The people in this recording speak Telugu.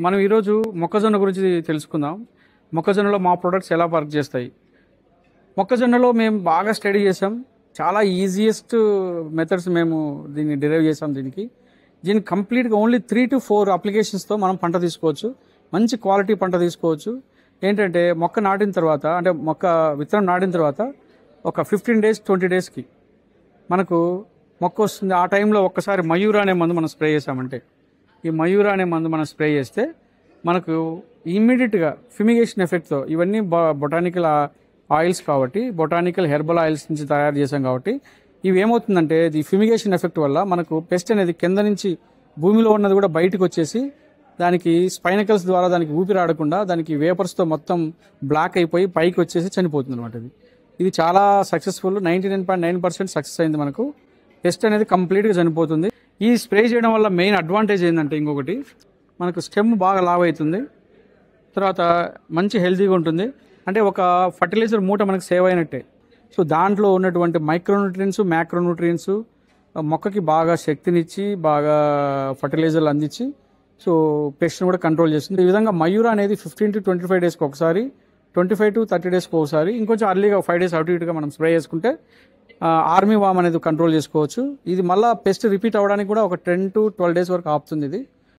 మనం ఈరోజు మొక్కజొన్న గురించి తెలుసుకుందాం. మొక్కజొన్నలో మా ప్రొడక్ట్స్ ఎలా వర్క్ చేస్తాయి. మొక్కజొన్నలో మేము బాగా స్టడీ చేసాం. చాలా ఈజియెస్ట్ మెథడ్స్ మేము దీన్ని డిరైవ్ చేసాం. దీనికి కంప్లీట్గా ఓన్లీ 3 to 4 అప్లికేషన్స్తో మనం పంట తీసుకోవచ్చు. మంచి క్వాలిటీ పంట తీసుకోవచ్చు. ఏంటంటే మొక్క నాటిన తర్వాత, అంటే విత్తనం నాటిన తర్వాత ఒక 15 days 20 daysకి మనకు మొక్క వస్తుంది. ఆ టైంలో ఒక్కసారి మయూరా అనే మందు మనం స్ప్రే చేసామంటే, ఈ మయూరా అనే మందు మనం స్ప్రే చేస్తే మనకు ఇమ్మీడియట్గా ఫిమిగేషన్ ఎఫెక్ట్తో, ఇవన్నీ బొటానికల్ ఆయిల్స్ కాబట్టి, బొటానికల్ హెర్బల్ ఆయిల్స్ నుంచి తయారు చేసాం కాబట్టి, ఇవి ఏమవుతుందంటే ఈ ఫిమిగేషన్ ఎఫెక్ట్ వల్ల మనకు పెస్ట్ అనేది కింద నుంచి భూమిలో ఉన్నది కూడా బయటకు వచ్చేసి దానికి స్పైనకల్స్ ద్వారా దానికి ఊపిరాడకుండా దానికి వేపర్స్తో మొత్తం బ్లాక్ అయిపోయి పైకి వచ్చేసి చనిపోతుంది అనమాట. ఇది చాలా సక్సెస్ఫుల్. 99.9% సక్సెస్ అయింది. మనకు పెస్ట్ అనేది కంప్లీట్గా చనిపోతుంది. ఈ స్ప్రే చేయడం వల్ల మెయిన్ అడ్వాంటేజ్ ఏంటంటే, ఇంకొకటి మనకు స్టెమ్ బాగా లావ్ అవుతుంది, తర్వాత మంచి హెల్తీగా ఉంటుంది. అంటే ఒక ఫర్టిలైజర్ మూట మనకు సేవ్ అయినట్టే. సో దాంట్లో ఉన్నటువంటి మైక్రోన్యూట్రియన్స్, మ్యాక్రోన్యూట్రియన్స్ మొక్కకి బాగా శక్తినిచ్చి, బాగా ఫర్టిలైజర్లు అందించి, సో పెస్ట్ని కూడా కంట్రోల్ చేస్తుంది. ఈ విధంగా మయూరా అనేది 15 to 25 daysకి ఒకసారి, 25 to 30 daysకి ఒకసారి, ఇంకొంచెం అర్లీగా 5 days అటు ఇటుగా మనం స్ప్రే చేసుకుంటే ఆర్మీ వామ్ అనేది కంట్రోల్ చేసుకోవచ్చు. ఇది మళ్ళీ పెస్ట్ రిపీట్ అవ్వడానికి కూడా ఒక 10 to 12 days వరకు ఆపుతుంది ఇది.